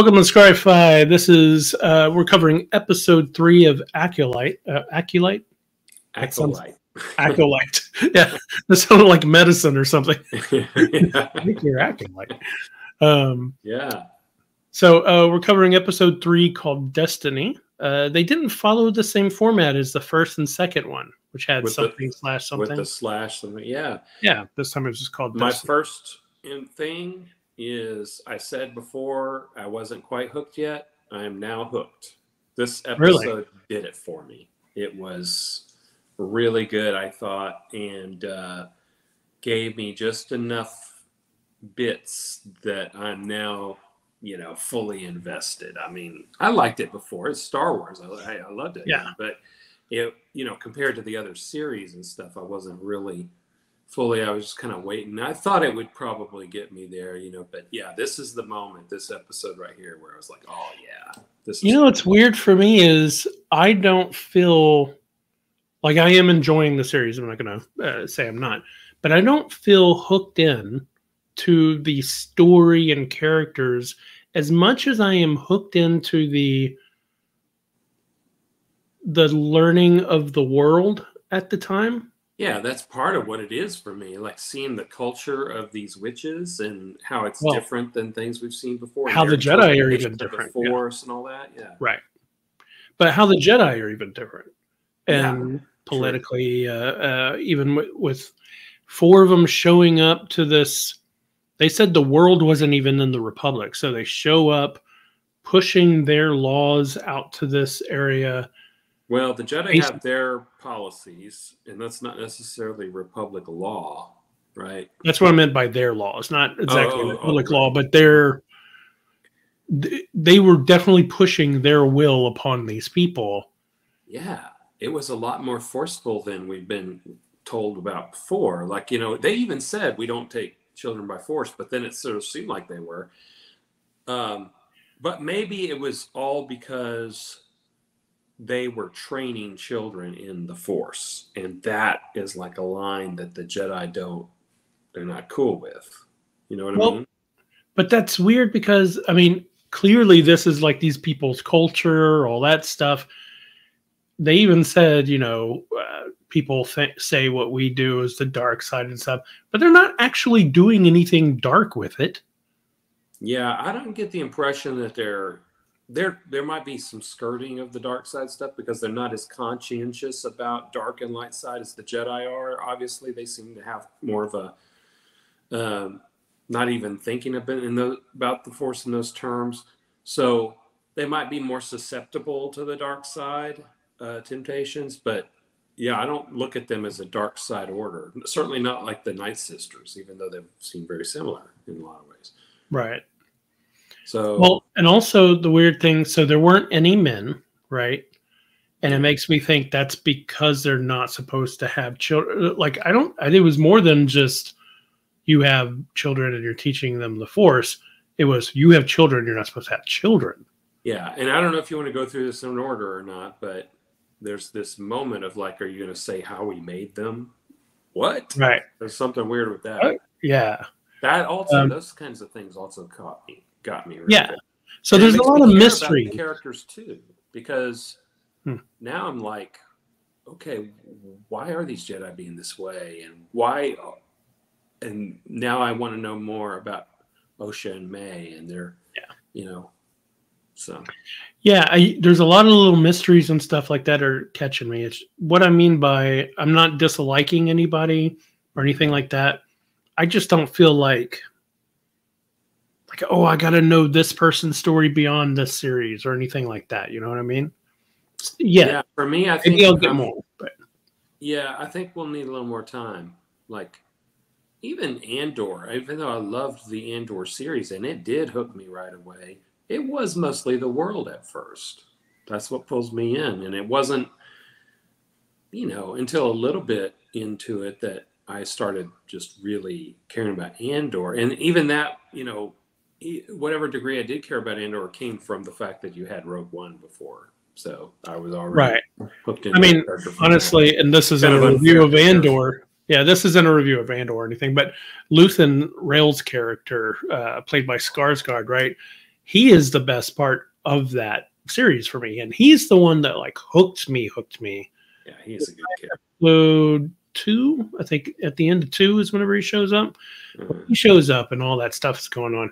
Welcome to Scry-fi. This is we're covering episode 3 of Acolyte. Acolyte. Acolyte. Acolyte. Yeah, that sounded like medicine or something. Yeah. I think you're Acolyte. Yeah. So we're covering episode 3 called Destiny. They didn't follow the same format as the first and second one, which had With something slash something. With the slash something. Yeah. Yeah. This time it was just called My Destiny. first thing is I said before I wasn't quite hooked yet. I am now hooked. This episode did it for me. It was really good, I thought, and gave me just enough bits that I'm now, fully invested. I mean, I liked it before. It's Star Wars. I loved it. Yeah. But it, compared to the other series and stuff, I wasn't really fully. I was just kind of waiting. I thought it would probably get me there, but yeah, this is the moment, this episode right here, where I was like, oh yeah, this is what's weird for me is I don't feel like I am enjoying the series. I'm not going to say I'm not, but I don't feel hooked in to the story and characters as much as I am hooked into the learning of the world at the time. Yeah, that's part of what it is for me. Like seeing the culture of these witches and how it's different than things we've seen before. How the Jedi are even different. The Force and all that. Yeah. Right. But how the Jedi are even different. And politically, even with 4 of them showing up to this, they said the world wasn't even in the Republic. So they show up pushing their laws out to this area. Well, the Jedi have their policies, and that's not necessarily Republic law, right? That's what I meant by their laws, not exactly Republic law, but they were definitely pushing their will upon these people. Yeah, it was a lot more forceful than we've been told about before. Like, they even said we don't take children by force, but then it sort of seemed like they were. But maybe it was all because they were training children in the Force, and that is like a line that the Jedi they're not cool with. You know what I mean? But that's weird because, clearly this is like these people's culture, all that stuff. They even said, people say what we do is the dark side and stuff, but they're not actually doing anything dark with it. Yeah, I don't get the impression that there might be some skirting of the dark side stuff because they're not as conscientious about dark and light side as the Jedi are. Obviously, they seem to have more of a not even thinking about the Force in those terms. So they might be more susceptible to the dark side temptations. But yeah, I don't look at them as a dark side order. Certainly not like the Night Sisters, even though they seem very similar in a lot of ways. Right. So, and also the weird thing, so there weren't any men, right? And it makes me think that's because they're not supposed to have children. Like, I think it was more than just you have children and you're teaching them the Force. It was you have children, you're not supposed to have children. Yeah, and I don't know if you want to go through this in order or not, but there's this moment of like, are you going to say how we made them? What? Right. There's something weird with that. Yeah. That also, those kinds of things also got me. Really yeah. good. So and there's a lot of mystery. About the characters too, because now I'm like, okay, why are these Jedi being this way, and why? And now I want to know more about Osha and Mae and their, so. Yeah, there's a lot of little mysteries and stuff like that are catching me. It's what I mean by I'm not disliking anybody or anything like that. I just don't feel like, oh, I got to know this person's story beyond this series or anything like that. You know what I mean? Yeah. For me, I think maybe I'll get more. But yeah, I think we'll need a little more time. Like even Andor, even though I loved the Andor series and it did hook me right away, it was mostly the world at first. That's what pulls me in. And it wasn't, until a little bit into it that I started just really caring about Andor. And even that, whatever degree I did care about Andor came from the fact that you had Rogue One before. So I was already hooked in. Honestly, and this is in a review of Andor. Yeah, this isn't a review of Andor or anything, but Luthen Rail's character, played by Skarsgård, right? he is the best part of that series for me, and he's the one that like hooked me. Yeah, he's a good kid. Episode 2, I think at the end of 2 is whenever he shows up. When he shows up and all that stuff is going on.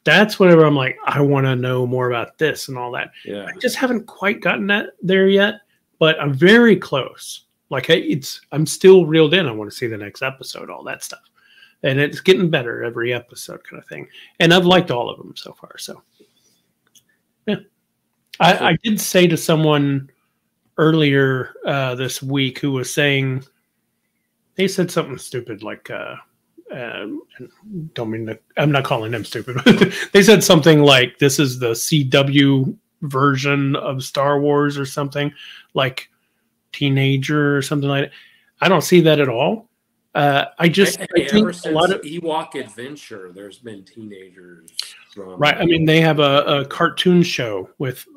That's whenever I'm like, I want to know more about this and all that. Yeah, I just haven't quite gotten that there yet, but I'm very close. Like I'm still reeled in. I want to see the next episode, all that stuff, and it's getting better every episode, kind of thing. And I've liked all of them so far. So, yeah, I did say to someone earlier this week who was saying they said something stupid like. Don't mean to, I'm not calling them stupid. They said something like this is the CW version of Star Wars or something, like teenager or something like that. I don't see that at all. I think ever since a lot of Ewok Adventure, there's been teenagers from, right. I mean, they have a cartoon show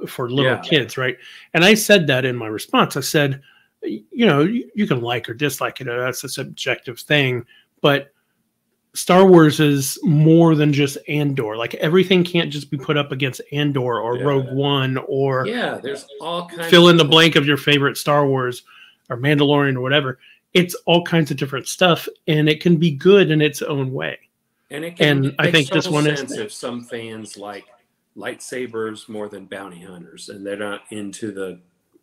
for little kids, right? And I said that in my response. I said, you can like or dislike it. That's a subjective thing, but Star Wars is more than just Andor. Like everything can't just be put up against Andor or Rogue One or there's all kinds fill in the blank of your favorite Star Wars or Mandalorian or whatever. It's all kinds of different stuff, and it can be good in its own way. And it can make I think this one sense if some fans like lightsabers more than bounty hunters, and they're not into the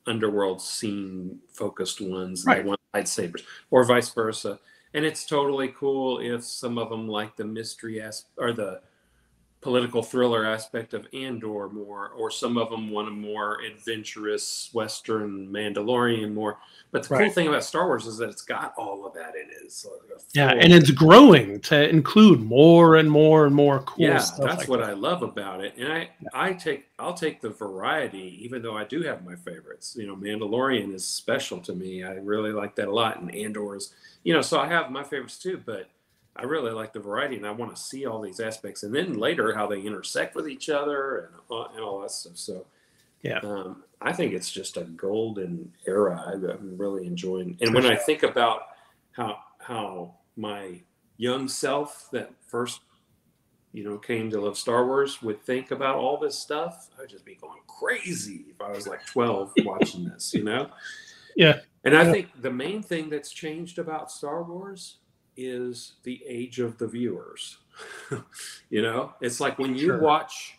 underworld scene focused ones. Right. They want lightsabers, or vice versa. And it's totally cool if some of them like the mystery or the political thriller aspect of Andor more, or some of them want a more adventurous Western Mandalorian more. But the cool thing about Star Wars is that it's got all of that in it. So and it's growing to include more and more and more cool stuff. That's like what that. I love about it. And I'll take the variety, even though I do have my favorites. Mandalorian is special to me. I really like that a lot. And Andor is, so I have my favorites too, but I really like the variety, and I want to see all these aspects, and then later how they intersect with each other and all that stuff. So, I think it's just a golden era. I'm really enjoying. And when I think about how my young self that first, came to love Star Wars would think about all this stuff, I'd just be going crazy if I was like 12 watching this. Yeah. And I think the main thing that's changed about Star Wars is the age of the viewers. It's like when you watch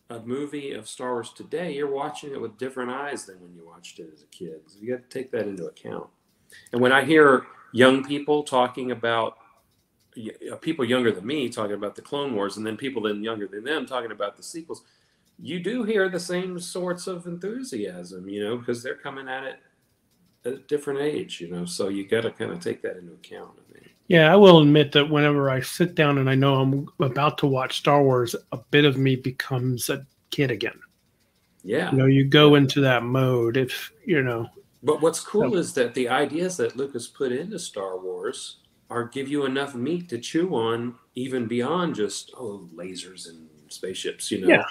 a movie of Star Wars today, you're watching it with different eyes than when you watched it as a kid. So you got to take that into account. And when I hear young people talking about, people younger than me talking about the Clone Wars, and then people then younger than them talking about the sequels, you do hear the same sorts of enthusiasm, because they're coming at it at a different age, so you got to kind of take that into account. Yeah, I will admit that whenever I sit down and I know I'm about to watch Star Wars, a bit of me becomes a kid again. Yeah. You go into that mode But what's cool is that the ideas that Lucas put into Star Wars give you enough meat to chew on, even beyond just, lasers and spaceships, Yeah.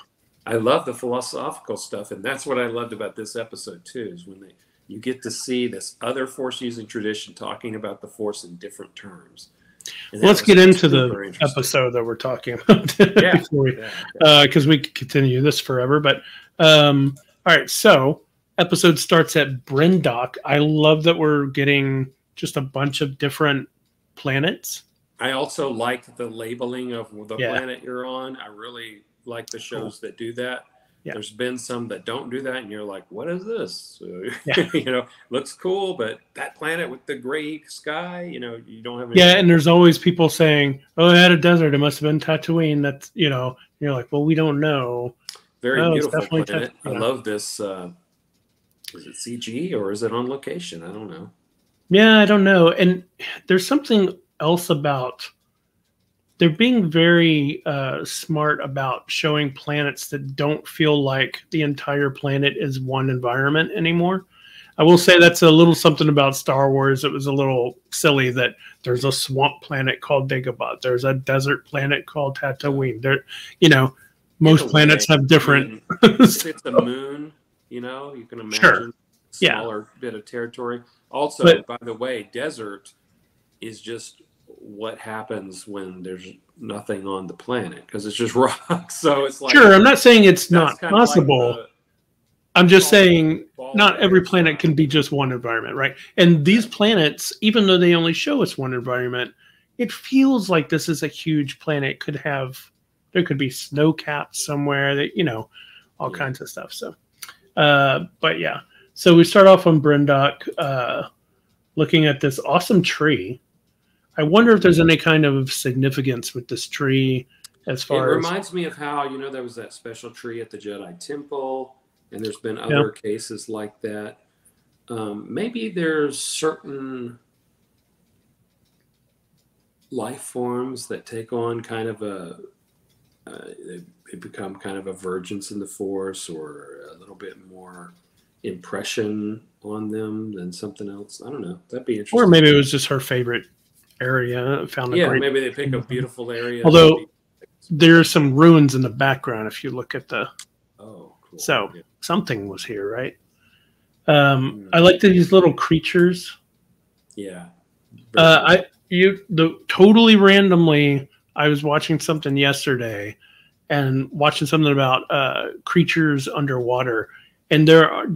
I love the philosophical stuff, and that's what I loved about this episode too, is when you get to see this other Force-using tradition talking about the Force in different terms. Let's get into the episode that we're talking about because we could continue this forever. But all right, so episode starts at Bryndock. I love that we're getting just a bunch of different planets. I also like the labeling of the planet you're on. I really like the shows that do that. Yeah. There's been some that don't do that, and you're like, what is this? Looks cool, but that planet with the gray sky, you don't have any. Yeah, and there's always people saying, it had a desert. It must have been Tatooine. That's, you're like, well, we don't know. Very beautiful planet. I love this. Is it CG or is it on location? I don't know. Yeah, I don't know. And there's something else about they're being very smart about showing planets that don't feel like the entire planet is one environment anymore. I will say that's a little something about Star Wars. It was a little silly that there's a swamp planet called Dagobah. There's a desert planet called Tatooine. There, most planets have different. If it's a moon, you can imagine a smaller bit of territory. Also, by the way, desert is just what happens when there's nothing on the planet, because it's just rock. So it's like, sure, I'm not saying it's not kind of possible. like I'm just saying ball not every planet style. can be just one environment, right? And these planets, even though they only show us one environment, it feels like this is a huge planet. There could be snow caps somewhere that, all kinds of stuff. So, but yeah. So we start off on Brindok, looking at this awesome tree. I wonder if there's any kind of significance with this tree as far It reminds me of how, there was that special tree at the Jedi Temple, and there's been Yeah. other cases like that. Maybe there's certain life forms that take on kind of they become kind of a vergence in the Force, or a little bit more impression on them than something else. I don't know. That'd be interesting. Or maybe it was just her favorite area. Maybe they pick a beautiful area. Although there are some ruins in the background if you look at the. Oh, cool. So something was here, right? I like these little creatures. Yeah. Totally randomly, I was watching something yesterday, and watching something about creatures underwater, and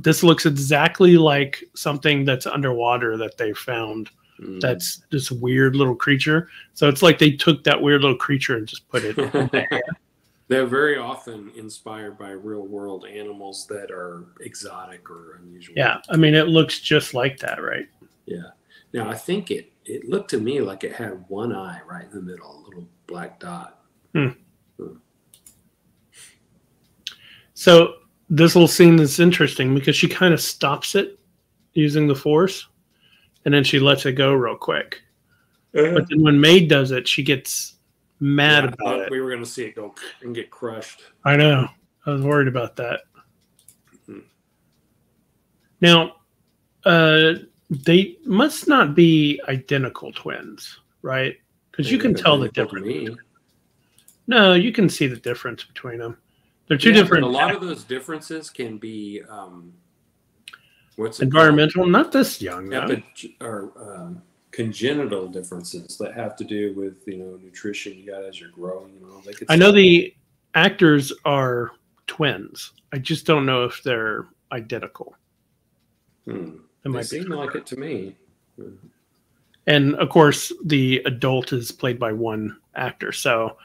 this looks exactly like something that's underwater that they found. That's this weird little creature. So it's like they took that weird little creature and just put it in there. They're very often inspired by real world animals that are exotic or unusual. Yeah, I mean, it looks just like that, right? Yeah. Now, I think it looked to me like it had one eye right in the middle, a little black dot. So this little scene is interesting because she kind of stops it using the Force, and then she lets it go real quick. But then when Mae does it, she gets mad about it. We were going to see it go and get crushed. I know. I was worried about that. Now, they must not be identical twins, right? Because you can tell the difference. No, you can see the difference between them. They're two different. A lot of those differences can be environmental. Not this young, or congenital differences that have to do with nutrition you got as you're growing. I know the actors are twins. I just don't know if they're identical. They seem like it to me. And of course, the adult is played by one actor. So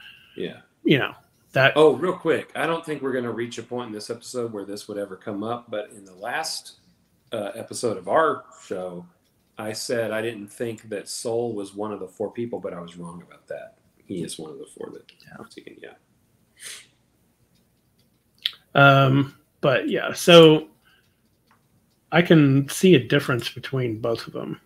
that. Oh, real quick, I don't think we're going to reach a point in this episode where this would ever come up. But in the last episode of our show, I said I didn't think that Sol was one of the four people, but I was wrong about that. He is one of the four that. But yeah, so I can see a difference between both of them.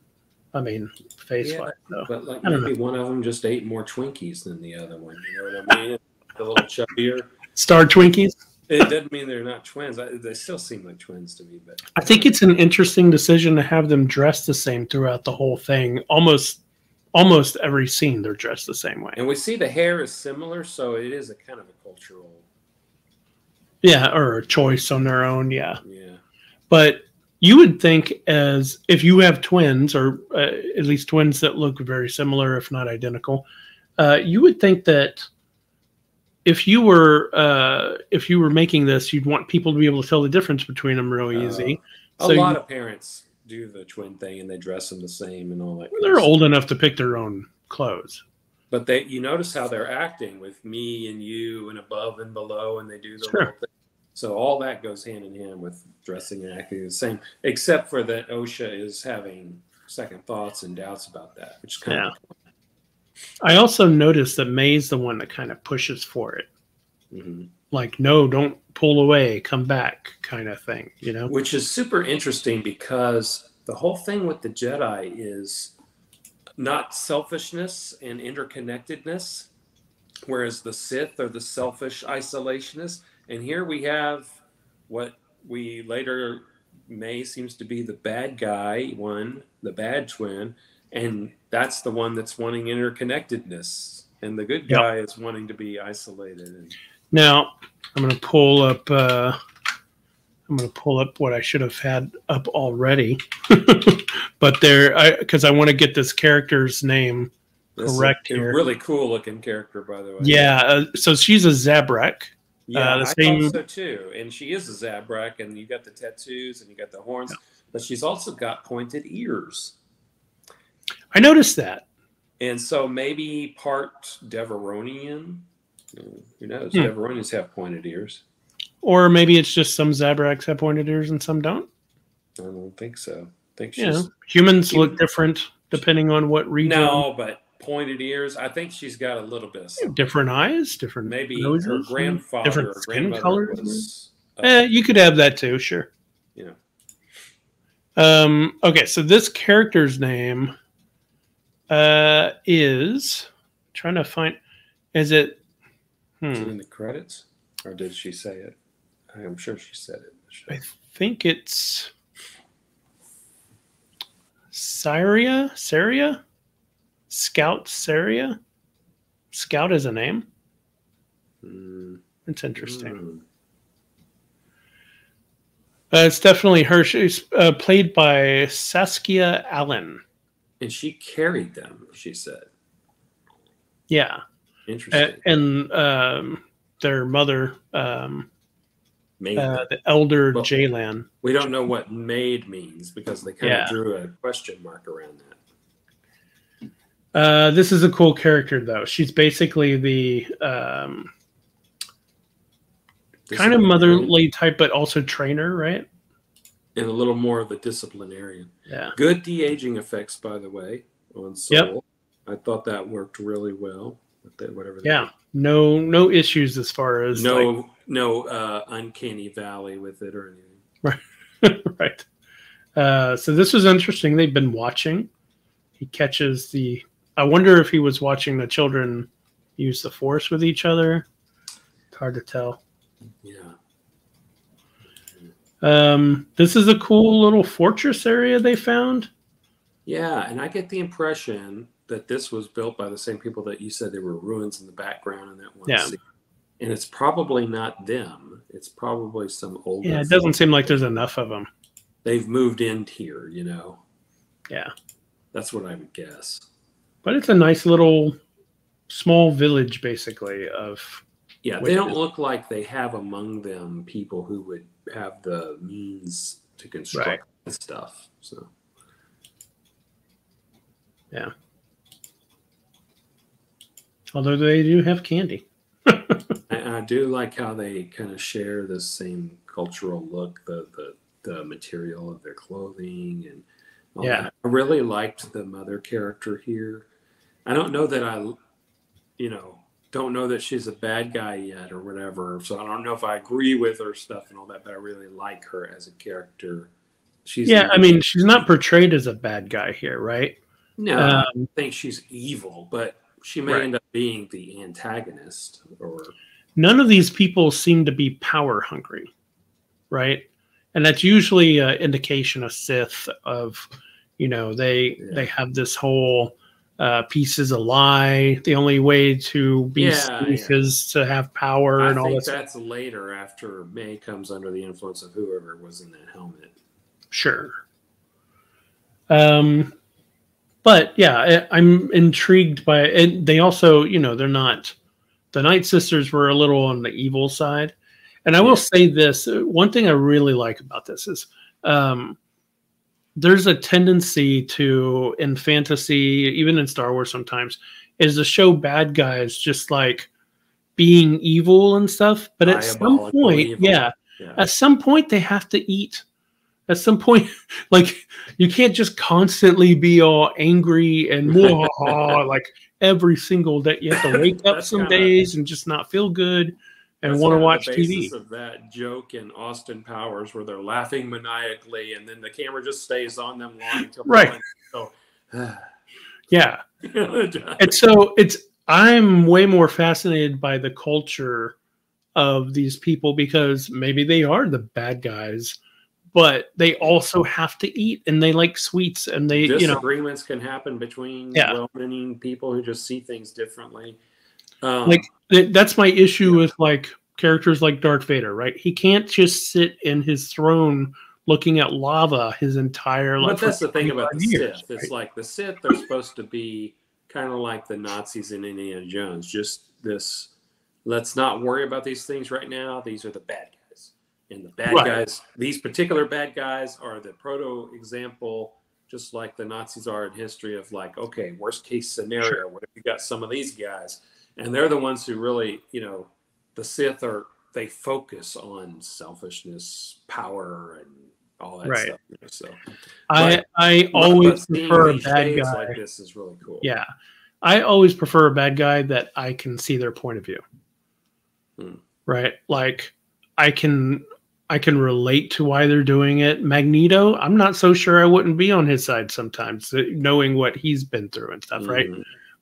I mean, face-wise. So. But maybe one of them just ate more Twinkies than the other one. You know what I mean? A little chubbier. Star Twinkies? It doesn't mean they're not twins. They still seem like twins to me. But I think it's an interesting decision to have them dressed the same throughout the whole thing. Almost every scene, they're dressed the same way. And we see the hair is similar, so it is a kind of a cultural. Yeah, or a choice on their own. Yeah. Yeah. But you would think, as if you have twins, or at least twins that look very similar, if not identical, you would think that if you were making this, you'd want people to be able to tell the difference between them real easy. A lot of parents do the twin thing, and they dress them the same and all that. They're old enough to pick their own clothes. But you notice how they're acting with me and you and above and below, and they do the little thing. So all that goes hand in hand with dressing and acting the same, except for that Osha is having second thoughts and doubts about that, which is kind of cool. I also noticed that Mae's the one that kind of pushes for it. Mm-hmm. Like, no, don't pull away, come back kind of thing, Which is super interesting because the whole thing with the Jedi is not selfishness and interconnectedness, whereas the Sith are the selfish isolationists. And here we have what we later, Mae seems to be the bad guy one, the bad twin, and that's the one that's wanting interconnectedness, and the good guy is wanting to be isolated. Now, I'm going to pull up what I should have had up already, but because I want to get this character's name correct a here. really cool looking character, by the way. Yeah, so she's a Zabrak. Yeah, the I same. thought so too. And she is a Zabrak, and you got the tattoos and you got the horns, Yeah. but she's also got pointed ears. I noticed that. And so maybe part Deveronian. Who knows? Deveronians have pointed ears. Or maybe it's just some Zabraks have pointed ears and some don't. I don't think so. I think she's humans look different depending on what region. No, but pointed ears. I think she's got a little bit of something. Different eyes, different maybe noses, her grandfather different or skin grandmother colors. was. You could have that too, sure. You know. Okay, so this character's name is trying to find. Is it? Is it in the credits, or did she say it? I'm sure she said it. I think it's Saria? Scout Saria? Scout is a name? It's interesting. It's definitely her. She's played by Saskia Allen. And she carried them, she said. Yeah. Interesting. And their mother, the elder Jaylan. We don't know what maid means because they kind of drew a question mark around that. This is a cool character, though. She's basically the kind of motherly type, but also trainer, right? And a little more of a disciplinarian. Yeah. Good de-aging effects, by the way, on Soul. Yep. I thought that worked really well. Whatever. Yeah. No issues as far as no uncanny valley with it or anything. Right. Right. So this was interesting. They've been watching. He catches the. I wonder if he was watching the children use the Force with each other. It's hard to tell. Yeah. This is a cool little fortress area they found. Yeah, and I get the impression that this was built by the same people that you said there were ruins in the background in that one scene. And it's probably not them. It's probably some older. Yeah, it doesn't seem like there's enough of them. They've moved in here, you know. Yeah. That's what I would guess. But it's a nice little small village, basically, of... Yeah, they don't look like they have among them people who would have the means to construct stuff. So, yeah. Although they do have candy. I do like how they kind of share the same cultural look, the material of their clothing, and all that. I really liked the mother character here. I don't know that don't know that she's a bad guy yet or whatever. So I don't know if I agree with her stuff and all that, but I really like her as a character. She's she's not portrayed as a bad guy here, right? No, I think she's evil, but she may end up being the antagonist. Or none of these people seem to be power hungry, right? And that's usually an indication of Sith of, they have this whole peace is a lie. The only way to be safe is to have power and all that. I think that's later after Mae comes under the influence of whoever was in that helmet. Sure. But yeah, I'm intrigued by it. And they also, they're not, the Night Sisters were a little on the evil side. And I will say this, one thing I really like about this is there's a tendency to, in fantasy, even in Star Wars sometimes, is to show bad guys just like being evil and stuff. But at some point, at some point they have to eat. At some point, like, you can't just constantly be all angry and like every single day. You have to wake up some days and just not feel good and want to watch the TV. Basis of that joke in Austin Powers where they're laughing maniacally and then the camera just stays on them long until yeah. And so I'm way more fascinated by the culture of these people because maybe they are the bad guys, but they also have to eat and they like sweets and they disagreements can happen between well-meaning people who just see things differently. That's my issue with like characters like Darth Vader, right? He can't just sit in his throne looking at lava his entire life. But that's the thing about the Sith. It's like the Sith are supposed to be kind of like the Nazis in Indiana Jones. Just this, let's not worry about these things right now. These are the bad guys. And the bad guys, these particular bad guys are the proto example, just like the Nazis are in history of like, okay, worst case scenario, what if you got some of these guys? And they're the ones who really, you know, the Sith they focus on selfishness, power, and all that stuff. You know, so I always prefer a bad guy like this is really cool. Yeah. I always prefer a bad guy that I can see their point of view. Right? Like I can relate to why they're doing it. Magneto, I'm not so sure I wouldn't be on his side sometimes, knowing what he's been through and stuff, right?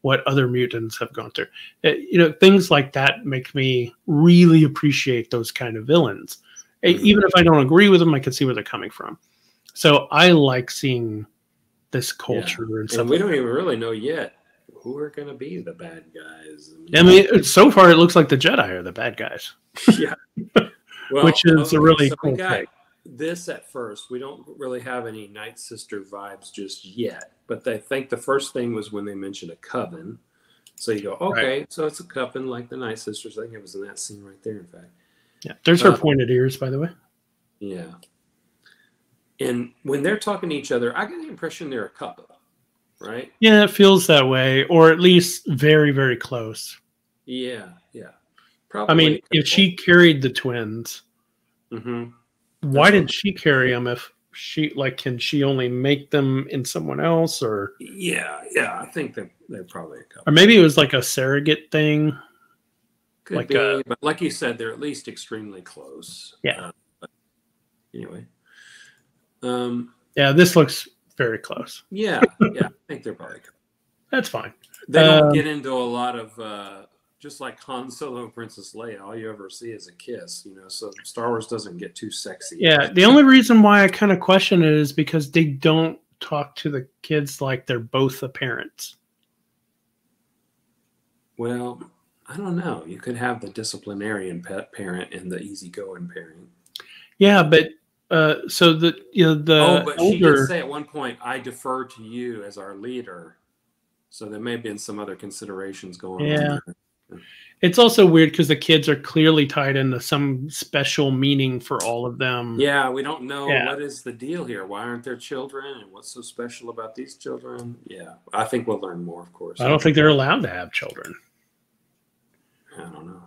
What other mutants have gone through. You know, things like that make me really appreciate those kind of villains. Even if I don't agree with them, I can see where they're coming from. So I like seeing this culture and stuff. And we don't even really know yet who are going to be the bad guys. I mean, so far it looks like the Jedi are the bad guys. Yeah. Well, which is a really cool thing. This at first, we don't really have any Night Sister vibes just yet, but I think the first thing was when they mentioned a coven. So you go, okay, so it's a coven like the Night Sisters. I think it was in that scene right there, in fact. Yeah, there's her pointed ears, by the way. Yeah. And when they're talking to each other, I get the impression they're a couple, right? Yeah, it feels that way, or at least very, very close. Yeah, yeah. Probably. I mean, if she carried the twins, why did she carry them? If she can she only make them in someone else, or yeah, I think they're probably a couple. Or maybe it was like a surrogate thing. Could be, but like you said, they're at least extremely close. Yeah. But anyway. Yeah, this looks very close. Yeah, I think they're probably. That's fine. They don't get into a lot of just like Han Solo and Princess Leia. All you ever see is a kiss, you know. So Star Wars doesn't get too sexy. Yeah, the only reason why I kind of question it is because they don't talk to the kids like they're both the parents. Well, I don't know. You could have the disciplinarian parent and the easygoing parent. Yeah, but. So the but older... she did say at one point, "I defer to you as our leader." So there may have been some other considerations going on. Yeah, it's also weird because the kids are clearly tied into some special meaning for all of them. Yeah, we don't know what is the deal here. Why aren't there children, and what's so special about these children? Yeah, I think we'll learn more, of course. I don't think they're allowed to have children. I don't know.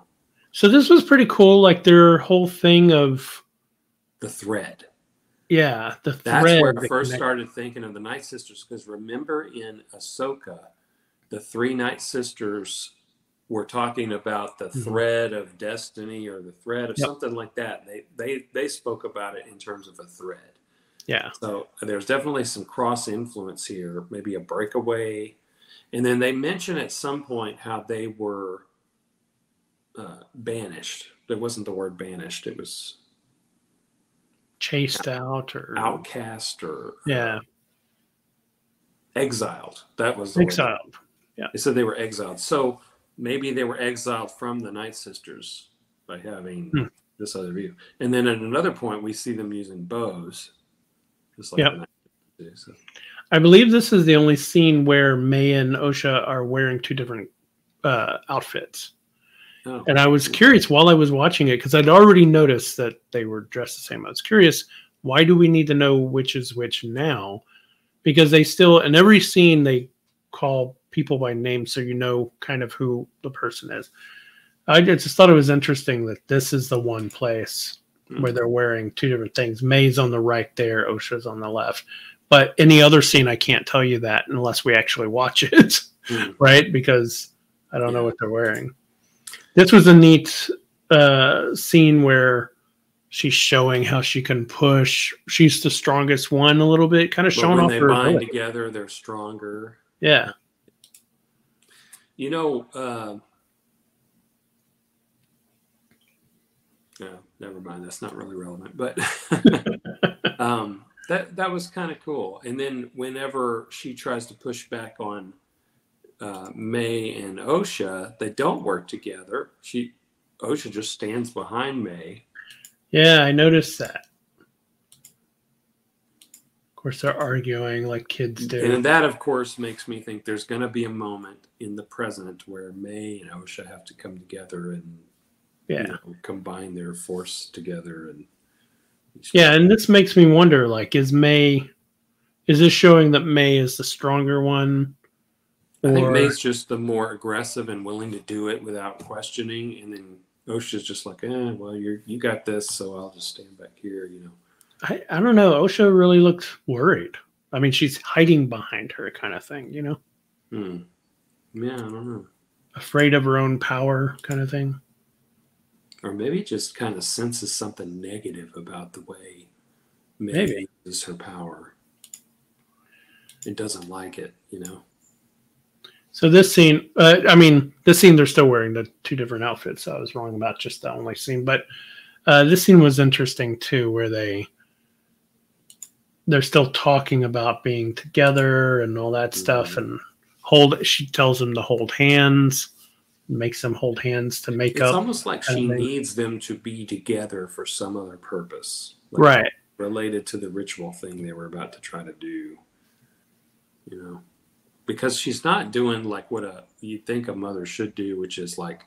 So this was pretty cool. Like their whole thing of. The thread. Yeah, the thread. That's where I first started thinking of the Night Sisters, because remember in Ahsoka, the three Night Sisters were talking about the thread of destiny or the thread of something like that. They spoke about it in terms of a thread. Yeah. So there's definitely some cross influence here, maybe a breakaway. And then they mention at some point how they were banished. There wasn't the word banished. It was chased out or outcast or exiled. That was the exiled word. Yeah, they said they were exiled, so maybe they were exiled from the Night Sisters by having this other view. And then at another point we see them using bows, just like the Night Sisters. So. I believe this is the only scene where Mae and Osha are wearing two different outfits. And I was curious while I was watching it, because I'd already noticed that they were dressed the same. I was curious, why do we need to know which is which now? Because they still, in every scene, they call people by name so you know kind of who the person is. I just thought it was interesting that this is the one place where they're wearing two different things. Mae's on the right there, Osha's on the left. But any other scene, I can't tell you that unless we actually watch it, right? Because I don't know what they're wearing. This was a neat scene where she's showing how she can push. She's the strongest one a little bit, kind of showing off her ability. When they bind together, they're stronger. Yeah. You know, never mind. That's not really relevant, but that was kind of cool. And then whenever she tries to push back on Mae and Osha, they don't work together. Osha just stands behind Mae. Yeah, I noticed that. course, they're arguing like kids do. And that, of course, makes me think there's going to be a moment in the present where Mae and Osha have to come together and combine their force together. And and this makes me wonder, like, is this showing that Mae is the stronger one? I think Mae's just the more aggressive and willing to do it without questioning, and then Osha's just like, well, you got this, so I'll just stand back here, I don't know. Osha really looked worried. I mean, she's hiding behind her kind of thing, Yeah, I don't know. Afraid of her own power kind of thing. Or maybe just kind of senses something negative about the way Mae uses her power. It doesn't like it, So this scene, they're still wearing the two different outfits. So I was wrong about just the only scene. But this scene was interesting, too, where they're still talking about being together and all that stuff. And she tells them to hold hands, makes them hold hands to make up. It's almost like she needs them to be together for some other purpose. Right. Related to the ritual thing they were about to try to do. Because she's not doing like what you'd think a mother should do, which is like,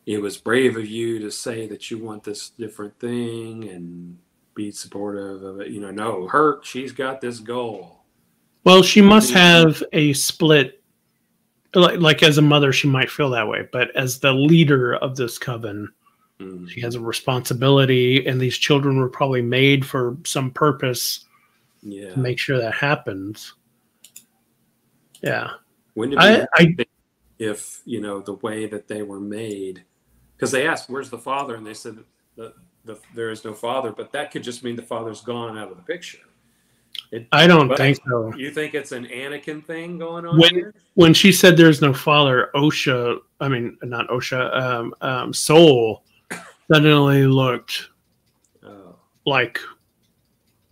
it was brave of you to say that you want this different thing and be supportive of it. No, she's got this goal. Well, she must have a split, like as a mother, she might feel that way, but as the leader of this coven, she has a responsibility, and these children were probably made for some purpose to make sure that happens. Yeah. Wouldn't it be if, the way that they were made, because they asked, where's the father? And they said that there is no father, but that could just mean the father's gone out of the picture. I don't think so. You think it's an Anakin thing going on here? When she said there's no father, Soul suddenly looked like,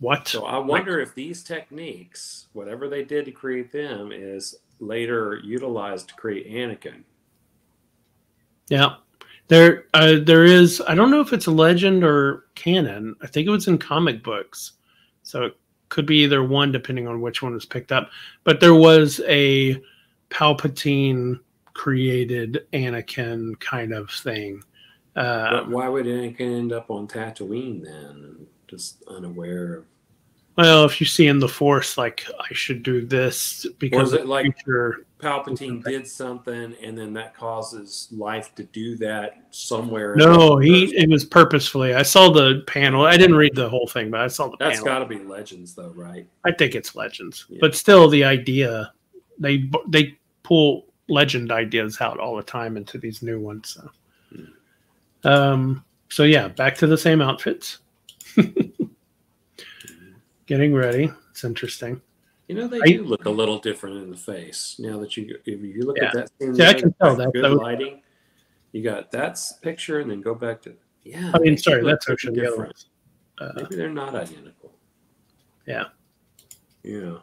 what? So I wonder if these techniques, whatever they did to create them, is later utilized to create Anakin. Yeah. There is, I don't know if it's a legend or canon. I think it was in comic books. So it could be either one, depending on which one was picked up. But there was a Palpatine created Anakin kind of thing. But why would Anakin end up on Tatooine then? Just unaware of. Well, if you see in the Force, like, I should do this because it like Palpatine did something, and then that causes life to do that somewhere. No, it was purposefully. I saw the panel. I didn't read the whole thing, but I saw the panel. That's got to be Legends, though, right? I think it's Legends, but still, the idea they pull legend ideas out all the time into these new ones. So yeah, back to the same outfits. Getting ready. It's interesting. They do look a little different in the face now that if you look at that scene. Yeah, I can tell that. Good lighting. You got that picture, and then go back to that's actually different. Maybe they're not identical. Yeah. Yeah.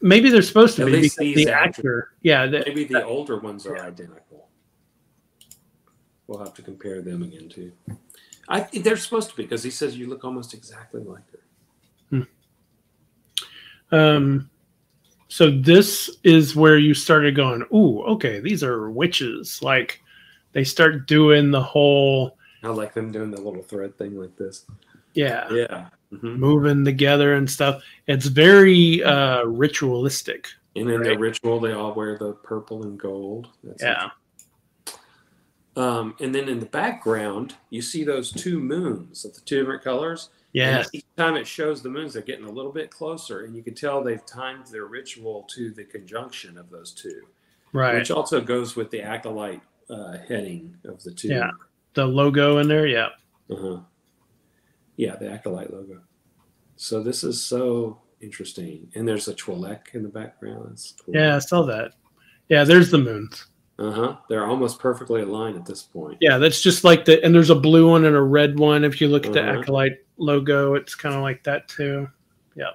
Maybe they're supposed to at be least because the actor. Yeah. Maybe the older ones are identical. We'll have to compare them again too. They're supposed to be, because he says you look almost exactly like her. So this is where you started going, ooh, okay, these are witches. Like, they start doing the whole. I like them doing the little thread thing like this. Yeah. Yeah. Moving together and stuff. It's very ritualistic. And in the ritual, they all wear the purple and gold. And then in the background, you see those two moons of the two different colors. Yeah. Each time it shows the moons, they're getting a little bit closer, and you can tell they've timed their ritual to the conjunction of those two. Right. Which also goes with the Acolyte heading of the two. Yeah. The logo in there. Yeah. Yeah, the Acolyte logo. So this is so interesting. And there's a Twi'lek in the background. That's cool. Yeah, I saw that. Yeah, there's the moons. They're almost perfectly aligned at this point. Yeah, that's just like and there's a blue one and a red one. If you look at the Acolyte logo, it's kind of like that too. Yeah.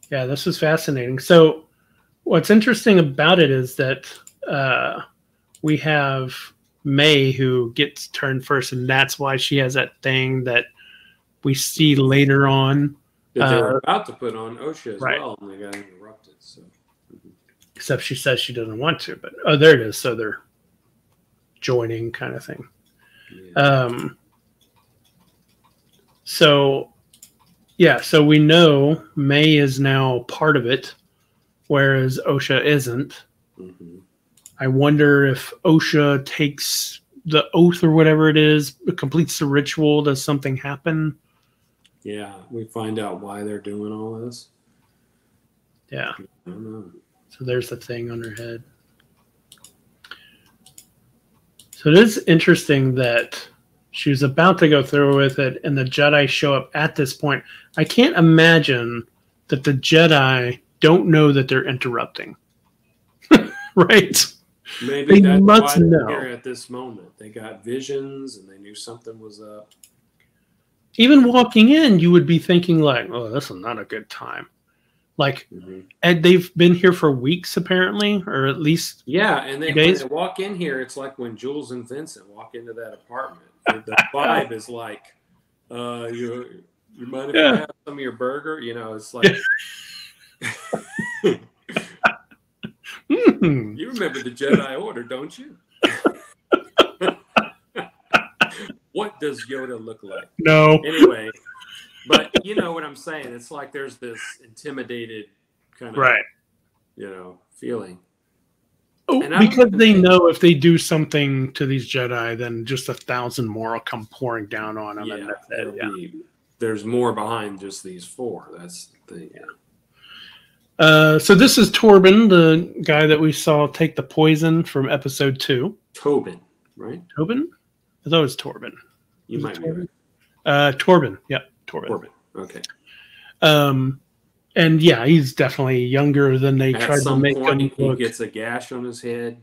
Yeah, this is fascinating. So what's interesting about it is that we have Mae who gets turned first, and that's why she has that thing that we see later on That they were about to put on Osha as right. well, and they got interrupted. So, except she says she doesn't want to. But oh, there it is. So they're joining, kind of thing. yeah. So yeah, so we know Mae is now part of it, whereas Osha isn't. Mm-hmm. I wonder if Osha takes the oath or whatever it is, completes the ritual. Does something happen? Yeah, we find out why they're doing all this. Yeah. I don't know. So there's the thing on her head. So it is interesting that she was about to go through with it, and the Jedi show up at this point. I can't imagine that the Jedi don't know that they're interrupting. Right? Maybe they that's must why they're know. here at this moment. They got visions, and they knew something was up. Even walking in, you would be thinking like, "Oh, this is not a good time." Like, and they've been here for weeks, apparently, or at least and when they walk in here, it's like when Jules and Vincent walk into that apartment. The vibe is like, you mind if I have some of your burger? You know, it's like, you remember the Jedi Order, don't you? What does Yoda look like? No. Anyway, but you know what I'm saying? It's like there's this intimidated kind of, feeling. Oh, because they know if they do something to these Jedi, then just 1,000 more will come pouring down on them. And that's it. There's more behind just these 4. That's the thing. So this is Torben, the guy that we saw take the poison from episode 2. Tobin, right? Tobin? I thought it was Torben. You might be right. Torben. Yeah, Torben. Torben. Okay. And yeah, he's definitely younger than they tried to make him look. He gets a gash on his head.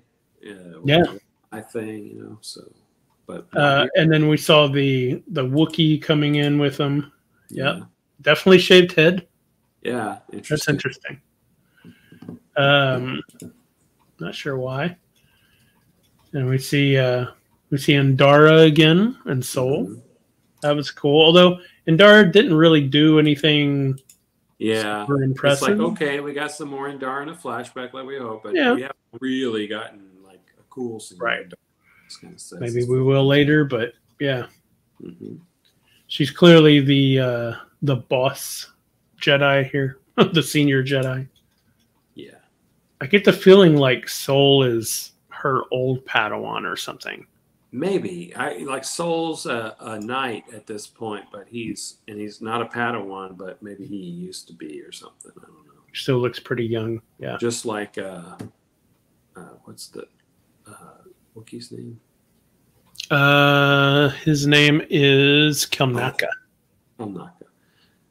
I think, so. But and then we saw the Wookiee coming in with him. Yeah. Definitely shaved head. Yeah, that's interesting. Not sure why. And we see Andara again and Soul. Mm-hmm. That was cool. Although Andara didn't really do anything. Yeah, super impressive. It's like, okay, we got some more Andara in a flashback, like we hope, but we haven't really gotten like a cool scene. Right. Kind of maybe we will later, but yeah. Mm-hmm. She's clearly the boss Jedi here, the senior Jedi. Yeah. I get the feeling like Soul is her old Padawan or something. Maybe. Like Soul's a knight at this point, but he's not a Padawan, but maybe he used to be or something. I don't know. Still looks pretty young. Yeah. Just like what's the Wookiee's name? His name is Kelnaka. Kelnaka.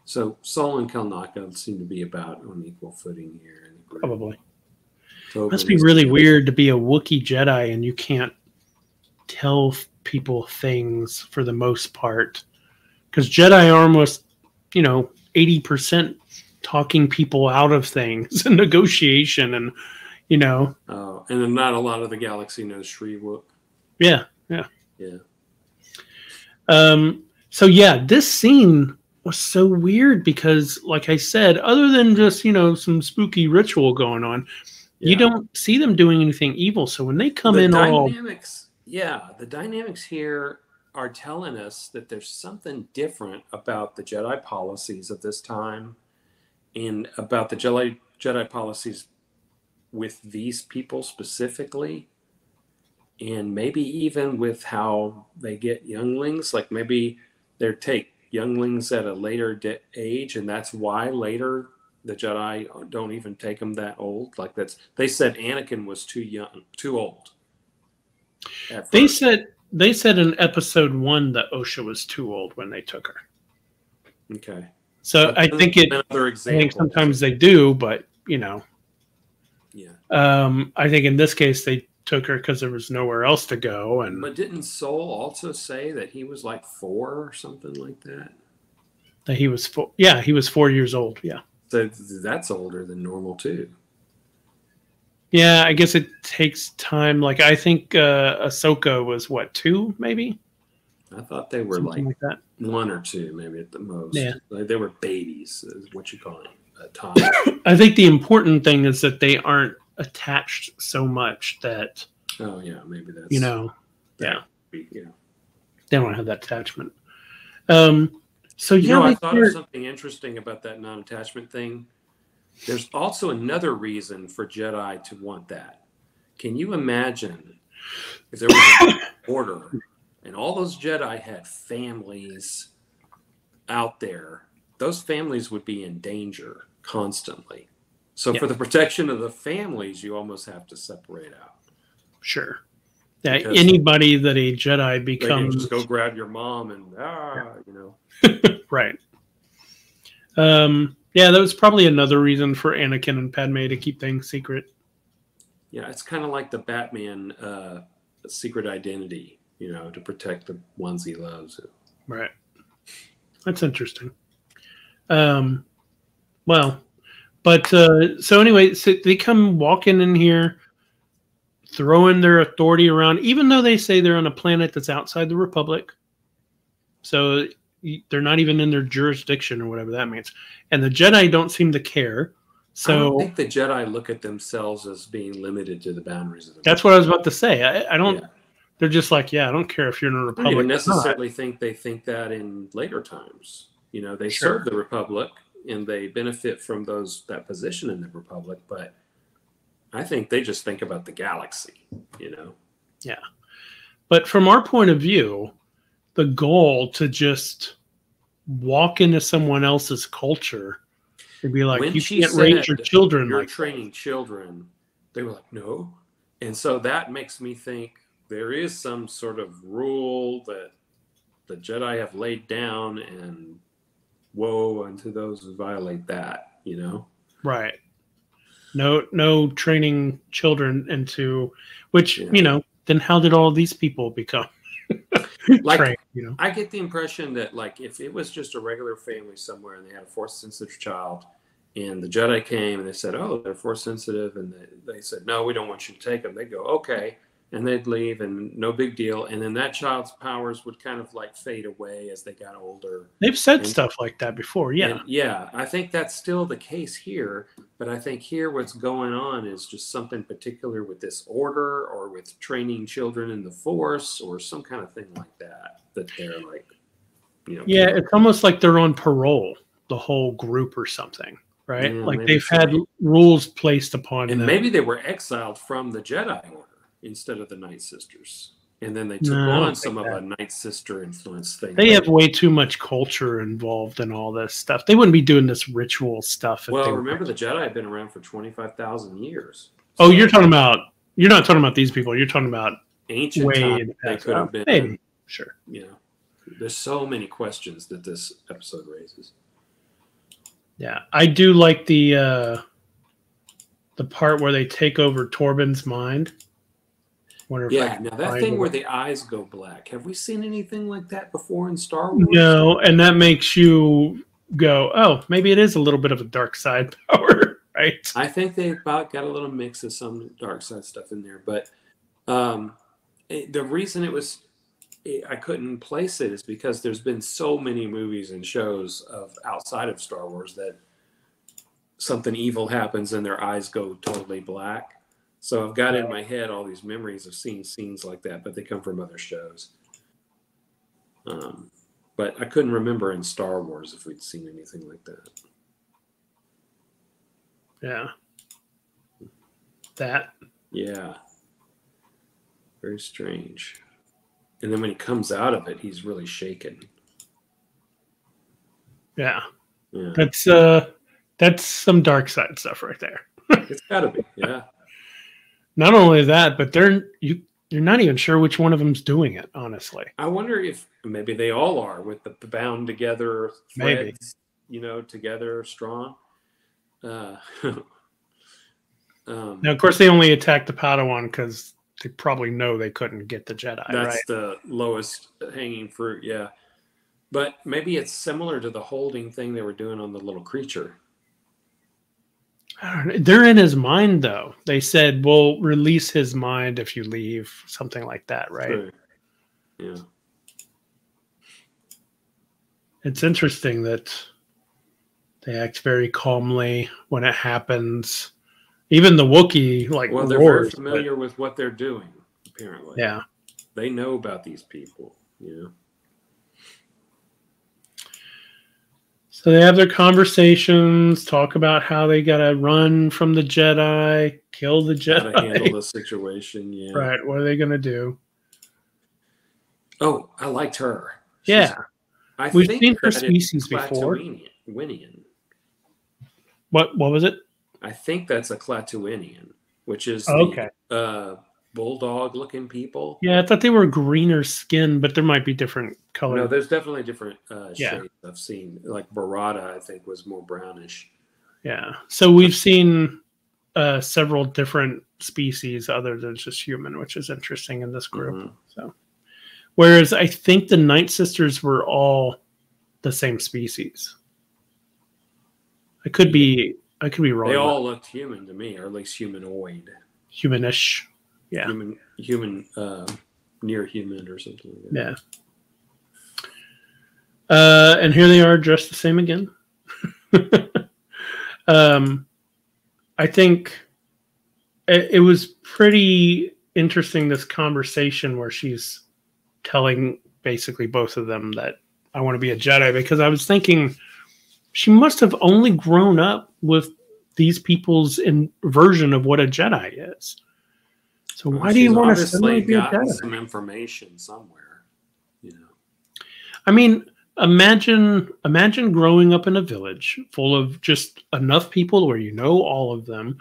So Soul and Kelnaka seem to be about on equal footing here. Probably. It must be really weird to be a Wookiee Jedi and you can't tell people things for the most part. Because Jedi are almost, 80% talking people out of things and negotiation and, Oh, and then not a lot of the galaxy knows Shri-Wook. Yeah. So this scene was so weird because, like I said, other than just some spooky ritual going on, you don't see them doing anything evil. So when they come in, the dynamics here are telling us that there's something different about the Jedi policies of this time, and about the Jedi policies with these people specifically. And maybe even with how they get younglings, like maybe they take younglings at a later age, and that's why later the Jedi don't even take them that old. Like they said Anakin was too young, too old. They said in episode 1 that Osha was too old when they took her. Okay. So I think sometimes they do, but Yeah. I think in this case they took her because there was nowhere else to go. But didn't Soul also say that he was like 4 or something like that? That he was 4. Yeah, he was 4 years old. Yeah. So that's older than normal too. Yeah, I guess it takes time. Like I think Ahsoka was 2, maybe. I thought they were something like that. 1 or 2, maybe at the most. Yeah. Like they were babies, is what you call it. Tom. I think the important thing is that they aren't attached so much that. Oh yeah, maybe that's yeah, yeah. They don't have that attachment. So I thought of something interesting about that non-attachment thing. There's also another reason for Jedi to want that. Can you imagine if there was an order and all those Jedi had families out there? Those families would be in danger constantly. So for the protection of the families, you almost have to separate out. Sure. Yeah, anybody that a Jedi becomes, just go grab your mom and right. Yeah, that was probably another reason for Anakin and Padme to keep things secret. Yeah, it's kind of like the Batman secret identity, to protect the ones he loves. Right. That's interesting. Well, but so anyway, so they come walking in here, throwing their authority around, even though they say they're on a planet that's outside the Republic. So they're not even in their jurisdiction or whatever that means. And the Jedi don't seem to care. So I don't think the Jedi look at themselves as being limited to the boundaries of the That's what I was about to say. I don't. Yeah. They're just like, I don't care if you're in a Republic. I don't even necessarily think they think that in later times. They serve the Republic and they benefit from that position in the Republic, but I think they just think about the galaxy, Yeah. But from our point of view, the goal to just walk into someone else's culture and be like, you can't raise your children you're like training children, they were like, no. And so that makes me think there is some sort of rule that the Jedi have laid down, and woe unto those who violate that, Right. No training children into which, then how did all these people become trained, I get the impression that if it was just a regular family somewhere and they had a force sensitive child and the Jedi came and they said, oh, they're force sensitive, and they said, no, we don't want you to take them. They'd go, okay. And they'd leave, and no big deal. And then that child's powers would kind of fade away as they got older. They've said stuff like that before. Yeah. Yeah. I think that's still the case here. But I think here what's going on is just something particular with this order or with training children in the Force or some kind of thing like that they're Yeah, it's almost like they're on parole, the whole group or something, right? Yeah, they've had rules placed upon them. And maybe they were exiled from the Jedi Order instead of the Night Sisters. And then they took on some of a Night Sister influence thing. They have way too much culture involved in all this stuff. They wouldn't be doing this ritual stuff. Well, remember the Jedi have been around for 25,000 years. So you're not talking about these people. You're talking about ancient times. They could have been. Maybe. Sure. There's so many questions that this episode raises. Yeah. I do like the part where they take over Torben's mind. Now that thing where the eyes go black. Have we seen anything like that before in Star Wars? No, and that makes you go, oh, maybe it is a little bit of a dark side power, right? I think they about got a little mix of some dark side stuff in there, but the reason I couldn't place it is because there's been so many movies and shows of outside of Star Wars that something evil happens and their eyes go totally black. So I've got in my head all these memories of seeing scenes like that, but they come from other shows. But I couldn't remember in Star Wars if we'd seen anything like that. Yeah. That. Yeah. Very strange. And then when he comes out of it, he's really shaken. Yeah. That's some dark side stuff right there. It's got to be, yeah. Not only that, but you're not even sure which one of them's doing it, honestly. I wonder if maybe they all are with the bound together threads, together strong. Now, of course, they only attacked the Padawan because they probably know they couldn't get the Jedi. That's the lowest hanging fruit, yeah. But maybe it's similar to the holding thing they were doing on the little creature. I don't know. They're in his mind, though. They said, we'll release his mind if you leave, something like that, right? True. Yeah. It's interesting that they act very calmly when it happens. Even the Wookiee, like, well, they're roars, very familiar with what they're doing. Apparently, yeah. They know about these people. So they have their conversations, talk about how they gotta run from the Jedi, kill the Jedi. How to handle the situation. Yeah. Right. What are they gonna do? Oh, I liked her. Yeah. We've think seen her that species before. Klaatuinian. What was it? I think that's a Klaatuinian, which is okay. the bulldog-looking people. Yeah, I thought they were greener skin, but there might be different colors. No, there's definitely different shades I've seen. Like Barada, I think, was more brownish. Yeah. So we've seen several different species other than just human, which is interesting in this group. Mm-hmm. So, whereas I think the Night Sisters were all the same species. I could be wrong. They all looked human to me, or at least humanoid. Humanish. Yeah. Human, near human or something like that. Yeah. And here they are dressed the same again. I think it was pretty interesting, this conversation where she's telling basically both of them that I want to be a Jedi, because I was thinking she must have only grown up with these people's version of what a Jedi is. So why do you want to suddenly be a Jedi? Some information somewhere, I mean, imagine growing up in a village full of just enough people where you know all of them,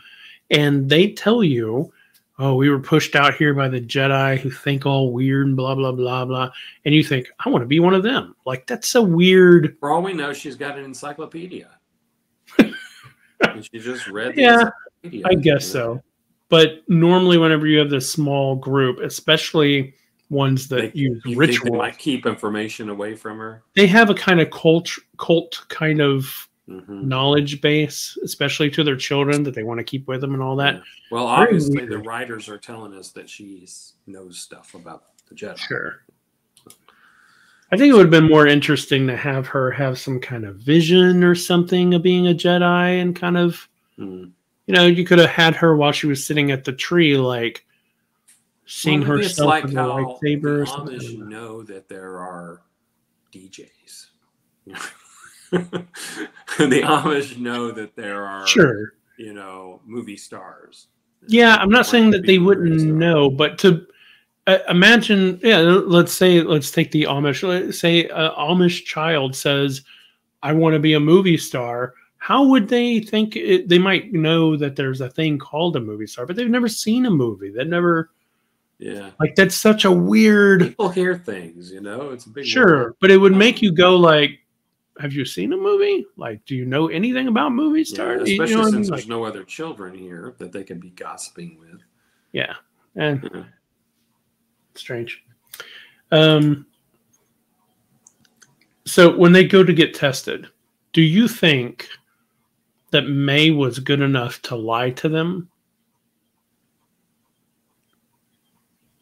and they tell you, oh, we were pushed out here by the Jedi who think all weird and blah, blah, blah, blah. And you think, I want to be one of them. Like, that's so weird. For all we know, she's got an encyclopedia. And she just read the encyclopedia. I guess so. But normally whenever you have this small group, especially ones that use rituals, they might keep information away from her. They have a kind of cult kind of knowledge base, especially to their children, that they want to keep with them and all that. Yeah. Well, obviously the writers are telling us that she knows stuff about the Jedi. Sure. I think it would have been more interesting to have her have some kind of vision or something of being a Jedi, and kind of, you could have had her while she was sitting at the tree, like seeing herself with a lightsaber or something. The Amish know that there are DJs. The Amish know that there are, movie stars. Yeah, I'm not saying that they wouldn't know, but to imagine, let's take the Amish. Let's say an Amish child says, I want to be a movie star. How would they think it? They might know that there's a thing called a movie star, but they've never seen a movie. They've never. Yeah. Like, that's such a weird. People hear things, it's a big. Sure, world. But it would make you go like, have you seen a movie? Like, do you know anything about movie stars? Yeah, especially since there's no other children here that they can be gossiping with. Yeah. And strange. So when they go to get tested, do you think that Mae was good enough to lie to them?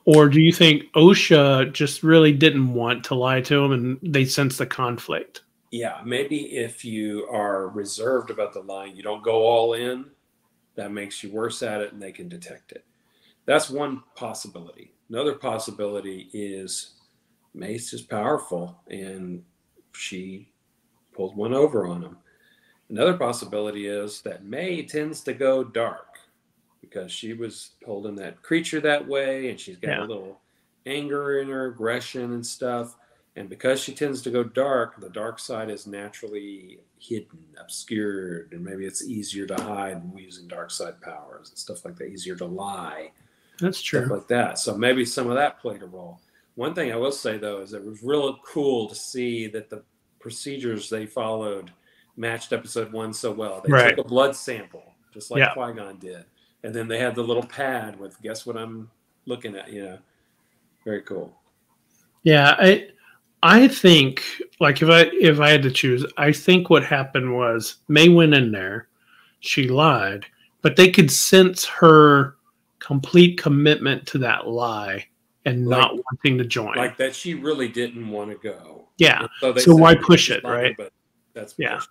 Or do you think Osha just really didn't want to lie to him and they sensed the conflict? Yeah, maybe if you are reserved about the lying, you don't go all in, that makes you worse at it and they can detect it. That's one possibility. Another possibility is Mae's just powerful and she pulled one over on him. Another possibility is that Mae tends to go dark because she was holding that creature that way and she's got a little anger in her, aggression and stuff. And because she tends to go dark, the dark side is naturally hidden, obscured, and maybe it's easier to hide using dark side powers and stuff like that, easier to lie. That's true. Stuff like that. So maybe some of that played a role. One thing I will say, though, is it was really cool to see that the procedures they followed matched episode 1 so well. They took a blood sample, just like Qui-Gon did. And then they had the little pad with, guess what I'm looking at, Very cool. Yeah, I think, like, if I had to choose, I think what happened was Mae went in there, she lied, but they could sense her complete commitment to that lie, and Like- not wanting to join. Like that she really didn't want to go. Yeah. So, they So said, why "Yeah, push it's it, fine," right? But that's Yeah. push.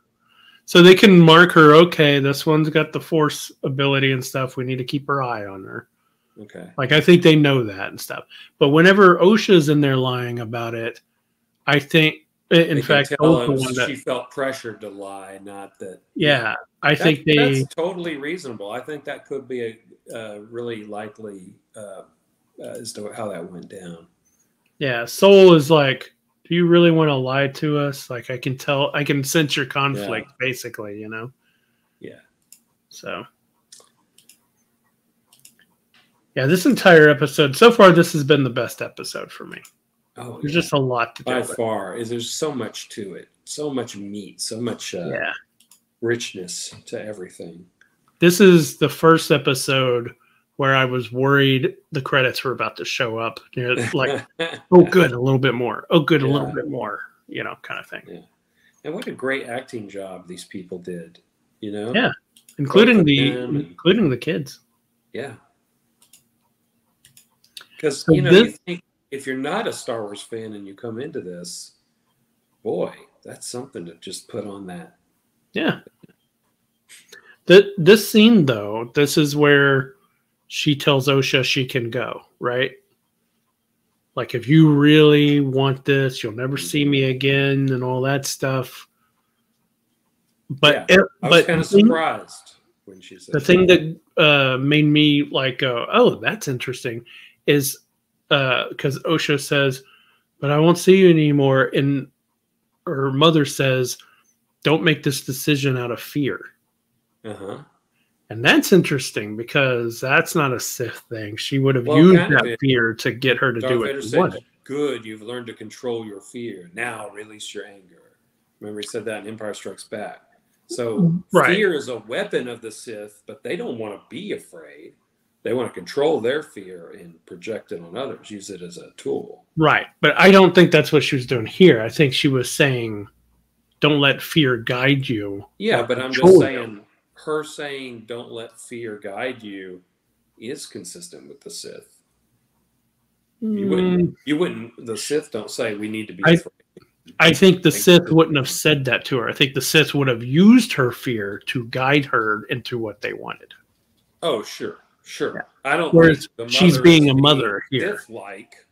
So they can mark her, okay, this one's got the force ability and stuff. We need to keep our eye on her. Okay. Like, I think they know that and stuff. But whenever Osha's in there lying about it, I think, in They fact, can tell Osha one she that, felt pressured to lie, not that. yeah, I think That's totally reasonable. I think that could be a really likely as to how that went down. yeah, Soul is like, do you really want to lie to us? Like, I can tell, I can sense your conflict, basically, you know? Yeah. So, yeah, this entire episode, so far, this has been the best episode for me. Oh, There's just a lot to do. by far. There's so much to it, so much meat, so much richness to everything. This is the first episode where I was worried the credits were about to show up. You know, like, oh, good, a little bit more. Oh, good, a little bit more. You know, kind of thing. Yeah. And what a great acting job these people did. You know. Yeah, including the kids. Yeah. Because So you think if you're not a Star Wars fan and you come into this, boy, that's something to just put on that. Yeah. This scene, though, this is where she tells Osha she can go, right? Like, if you really want this, you'll never see me again and all that stuff. But I was kind of surprised when she said the thing that made me like, oh, that's interesting, is because Osha says, but I won't see you anymore. And her mother says, don't make this decision out of fear. Uh-huh. And that's interesting because that's not a Sith thing. She would have used that fear to get her to do it. Good, you've learned to control your fear. Now release your anger. Remember, he said that in Empire Strikes Back. So fear is a weapon of the Sith, but they don't want to be afraid. They want to control their fear and project it on others, use it as a tool. Right. But I don't think that's what she was doing here. I think she was saying, don't let fear guide you. Yeah, but I'm just saying, her saying, don't let fear guide you is consistent with the Sith. You wouldn't, the Sith don't say we need to be afraid. I think the Sith wouldn't have said that to her. I think the Sith would have used her fear to guide her into what they wanted. Oh, sure. Yeah. I don't think she's being a mother here. Sith-like,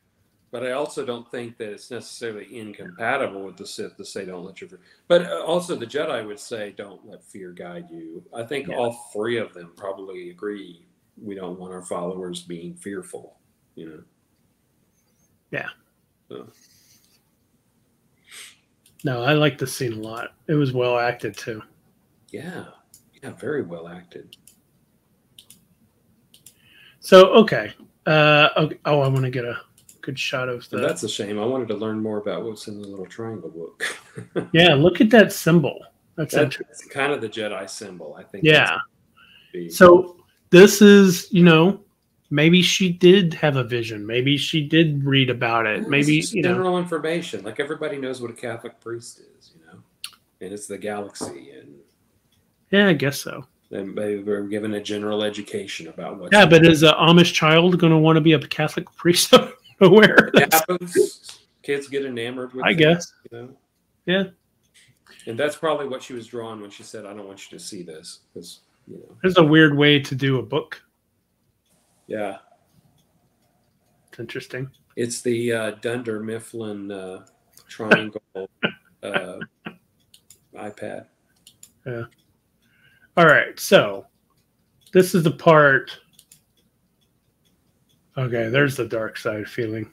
but I also don't think that it's necessarily incompatible with the Sith to say don't let your fear. But also the Jedi would say don't let fear guide you. I think all three of them probably agree we don't want our followers being fearful, you know. Yeah. So. No, I like this scene a lot. It was well acted too. Yeah, very well acted. So okay. Oh, I want to get a good shot of the. That's a shame. I wanted to learn more about what's in the little triangle book. Yeah, look at that symbol. That's kind of the Jedi symbol, I think. Yeah. So this is, maybe she did have a vision. Maybe she did read about it. Maybe general information. Like everybody knows what a Catholic priest is, and it's the galaxy. And yeah, I guess so. And they were given a general education about what. Yeah, but is an Amish child going to want to be a Catholic priest? Aware. It happens. Kids get enamored with. I guess. Yeah. And that's probably what she was drawing when she said, "I don't want you to see this," because There's a weird way to do a book. Yeah. It's interesting. It's the Dunder Mifflin triangle iPad. Yeah. All right. So this is the part. Okay. There's the dark side feeling.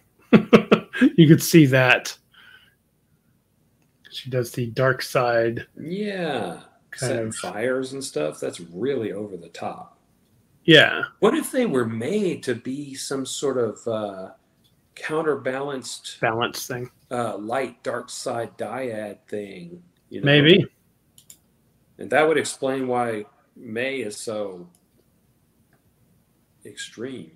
You could see that. She does the dark side. Yeah. Setting fires and stuff. That's really over the top. Yeah. What if they were made to be some sort of counterbalanced balance thing, light dark side dyad thing? Maybe. And that would explain why Mae is so extreme.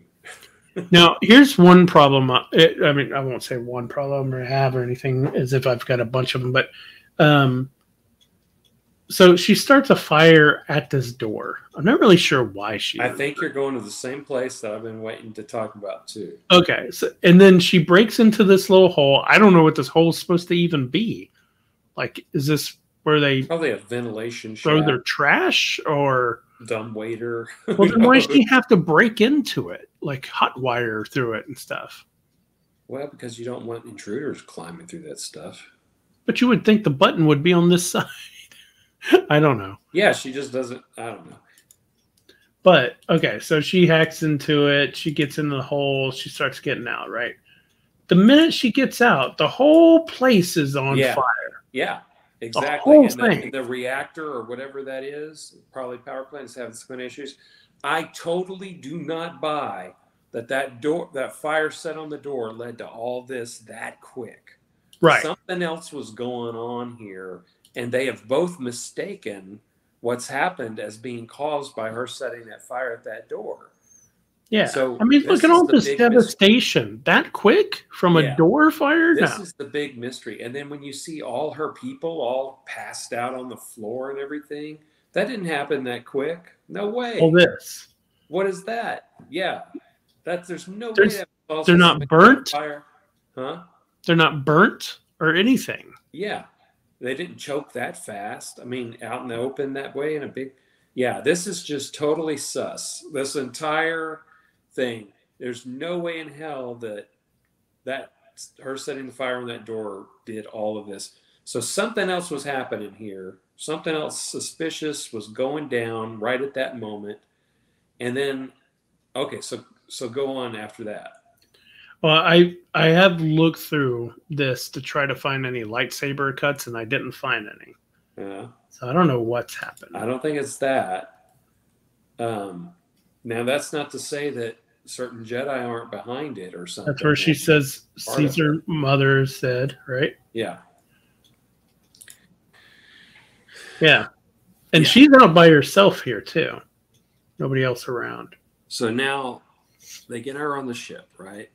Now, here's one problem. I won't say one problem or anything as if I've got a bunch of them, but So she starts a fire at this door. I'm not really sure why she. I think you're going to the same place that I've been waiting to talk about too. Okay, so and then she breaks into this little hole. I don't know what this hole is supposed to even be. Like, is this where they Probably a ventilation throw shaft, their trash, or dumb waiter. well, then why does she have to break into it, like hot wire through it and stuff? Well, because you don't want intruders climbing through that stuff. But you would think the button would be on this side. I don't know. Yeah, she just doesn't. I don't know. But okay, so she hacks into it. She gets into the hole. She starts getting out. Right. The minute she gets out, the whole place is on fire. Yeah, exactly. The whole thing. The reactor or whatever that is, probably power plant, is having some issues. I totally do not buy that fire set on the door led to all this that quick. Right. Something else was going on here, and they have both mistaken what's happened as being caused by her setting that fire at that door. Yeah. So I mean, look at all this devastation. That quick from a door fire? This is the big mystery. And then when you see all her people all passed out on the floor and everything, that didn't happen that quick. No way. All this. What is that? Yeah. There's no way that they're not burnt. Fire. Huh? They're not burnt or anything. Yeah. They didn't choke that fast. I mean, out in the open that way in a big. Yeah, this is just totally sus. This entire thing. There's no way in hell that her setting the fire on that door did all of this. So something else was happening here. Something else suspicious was going down right at that moment. And then, okay, so go on after that. Well, I have looked through this to try to find any lightsaber cuts, and I didn't find any. Yeah. So I don't know what's happened. I don't think it's that. Now, that's not to say that certain Jedi aren't behind it or something. That's where she says Caesar mother said, right? Yeah. Yeah. And she's out by herself here, too. Nobody else around. So now they get her on the ship, right?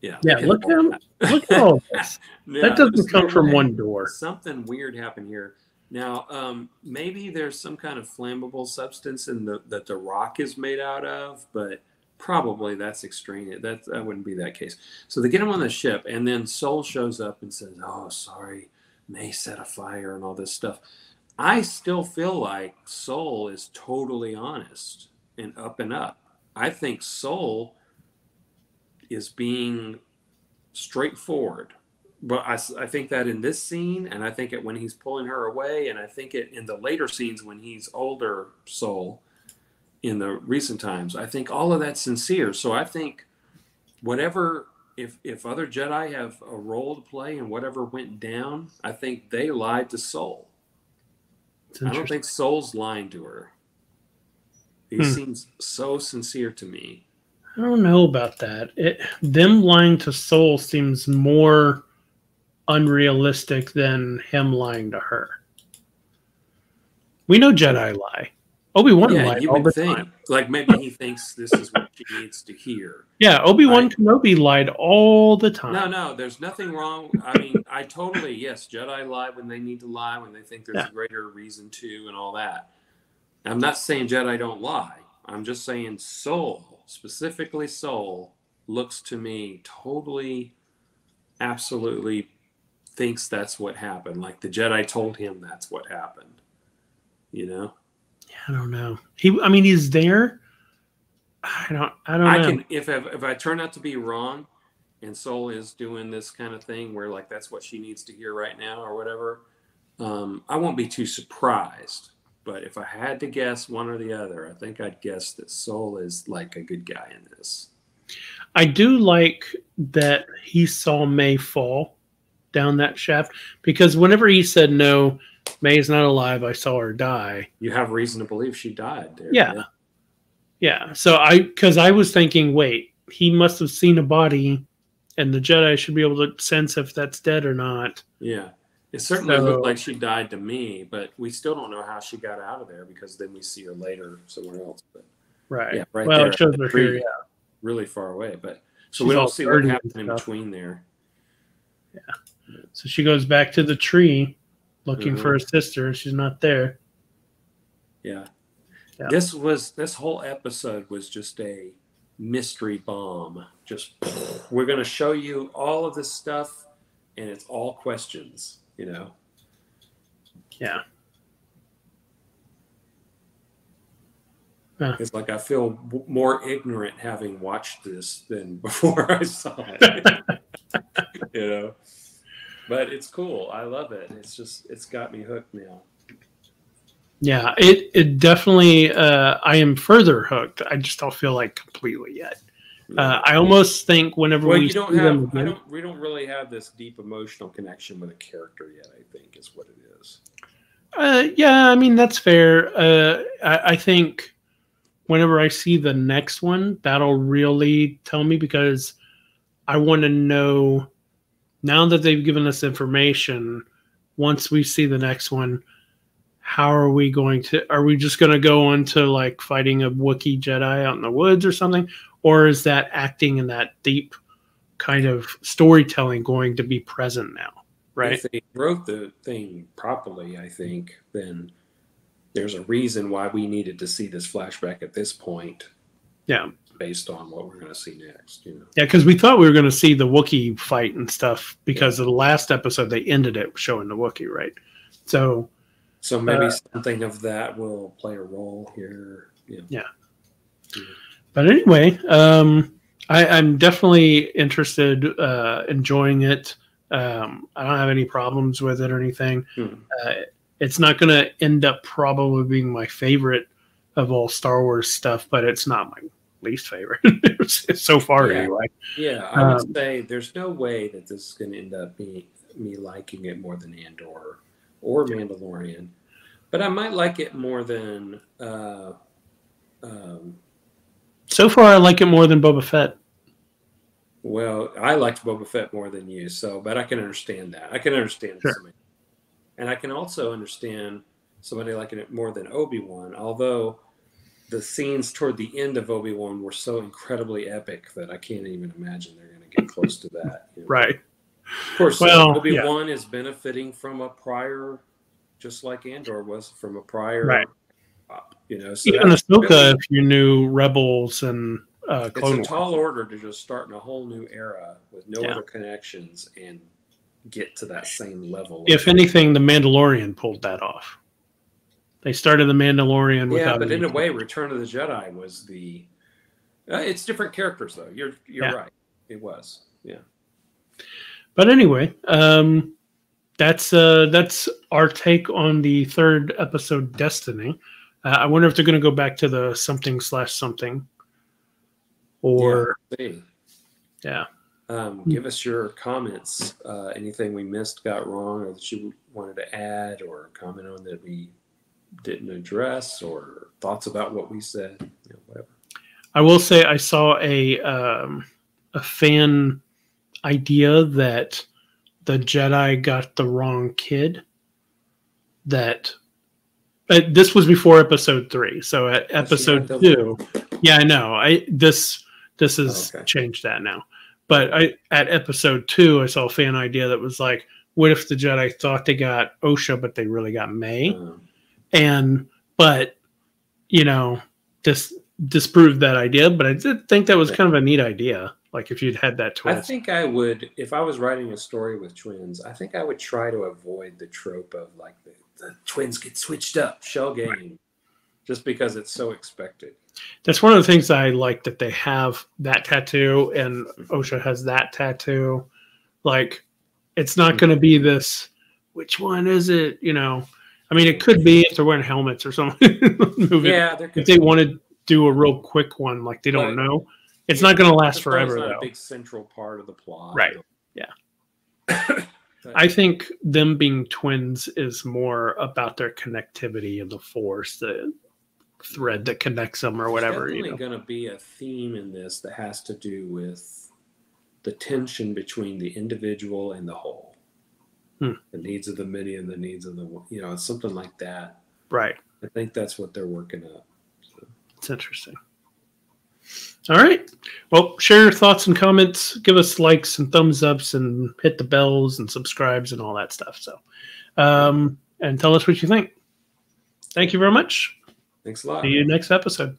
Yeah. Yeah, look at all this. That doesn't come from one door. Something weird happened here. Now, maybe there's some kind of flammable substance that the rock is made out of, but probably that's extraneous. That wouldn't be that case. So they get him on the ship, and then Sol shows up and says, "Oh, sorry, Mae set a fire," and all this stuff. I still feel like Sol is totally honest and up and up. I think Sol is being straightforward. But I think that in this scene, and I think it when he's pulling her away, and I think it in the later scenes when he's older Sol in the recent times, I think all of that's sincere. So I think whatever, if other Jedi have a role to play in whatever went down, I think they lied to Sol. I don't think Sol's lying to her. He seems so sincere to me. I don't know about that. Them lying to Sol seems more unrealistic than him lying to her. We know Jedi lie. Obi-Wan lied all the time. Like maybe he thinks this is what she needs to hear. Yeah, Obi-Wan Kenobi lied all the time. No, there's nothing wrong. I mean, yes, Jedi lie when they need to lie, when they think there's a greater reason to, and all that. I'm not saying Jedi don't lie. I'm just saying Sol, specifically Sol, looks to me totally, absolutely thinks that's what happened. Like the Jedi told him that's what happened. You know? Yeah, I don't know. He's there. I don't know. If I turn out to be wrong and Sol is doing this kind of thing where like that's what she needs to hear right now or whatever, I won't be too surprised. But if I had to guess one or the other, I think I'd guess that Sol is like a good guy in this. I do like that he saw Mae fall down that shaft, because whenever he said, "No, Mae's not alive, I saw her die," you have reason to believe she died there. Yeah. So because I was thinking, wait, he must have seen a body, and the Jedi should be able to sense if that's dead or not. Yeah. It certainly looked like she died to me, but we still don't know how she got out of there because then we see her later somewhere else. But right. Yeah, right well, there. It shows her here, really far away. But so we don't see what happened in between there. Yeah. So she goes back to the tree, looking for her sister. She's not there. Yeah. Yeah. This whole episode was just a mystery bomb. Just we're going to show you all of this stuff, and it's all questions, you know. Yeah. It's like I feel more ignorant having watched this than before I saw it. You know, but it's cool. I love it. It's got me hooked now. Yeah, it definitely. I am further hooked. I just don't feel like completely yet. I almost think whenever we don't really have this deep emotional connection with a character yet. I think is what it is. Yeah, I mean that's fair. I think whenever I see the next one, that'll really tell me, because I want to know, now that they've given us information, once we see the next one, how are we just going to go on to like fighting a Wookiee Jedi out in the woods or something? Or is that acting in that deep kind of storytelling going to be present now? Right. If they wrote the thing properly, I think, then there's a reason why we needed to see this flashback at this point. Yeah. Based on what we're going to see next, you know. Yeah, because we thought we were going to see the Wookiee fight and stuff, because of the last episode they ended it showing the Wookiee, right? So maybe something of that will play a role here. Yeah. But anyway, I'm definitely interested, enjoying it. I don't have any problems with it or anything. It's not going to end up probably being my favorite of all Star Wars stuff, but it's not my least favorite so far anyway. Yeah, I would say there's no way that this is going to end up being me liking it more than Andor or Mandalorian, but I might like it more than so far I like it more than Boba Fett. Well, I liked Boba Fett more than you, but I can understand that. I can understand somebody. And I can also understand somebody liking it more than Obi-Wan, although the scenes toward the end of Obi-Wan were so incredibly epic that I can't even imagine they're going to get close to that. You know? Right. Of course, Obi-Wan is benefiting from a prior, just like Andor was from a prior. Right. You know, so even Ahsoka, if you knew Rebels and Clone it's a tall order to just start in a whole new era with no other connections and get to that same level. If anything, the Mandalorian pulled that off. They started the Mandalorian without. Yeah, but in a way, Return of the Jedi was the. It's different characters, though. You're right. It was, yeah. But anyway, that's our take on the third episode, Destiny. I wonder if they're going to go back to the something/something, or yeah. Give us your comments. Anything we missed, got wrong, or that you wanted to add, or comment on that we didn't address, or thoughts about what we said. You know, whatever. I will say I saw a fan idea that the Jedi got the wrong kid. That this was before episode 3, so at episode 2, yeah, I know. This has changed that now. But at episode 2, I saw a fan idea that was like, what if the Jedi thought they got Osha, but they really got Mae? But you know, disproved that idea. But I did think that was kind of a neat idea. Like if you'd had that twist. I think I would, if I was writing a story with twins, I think I would try to avoid the trope of like the twins get switched up, shell game, just because it's so expected. That's one of the things I like, that they have that tattoo and Osha has that tattoo. Like, it's not going to be this, which one is it? You know, I mean, it could be if they're wearing helmets or something. Yeah. If they want to do a real quick one, like they don't know. It's not going to last forever, though. A big central part of the plot. Right. Yeah. I think them being twins is more about their connectivity of the Force, the thread that connects them or whatever. There's definitely going to be a theme in this that has to do with the tension between the individual and the whole. The needs of the many and the needs of the one. You know, it's something like that. Right. I think that's what they're working up. So. It's interesting. All right. Well, share your thoughts and comments. Give us likes and thumbs ups and hit the bells and subscribes and all that stuff. So and tell us what you think. Thank you very much. Thanks a lot. See you next episode.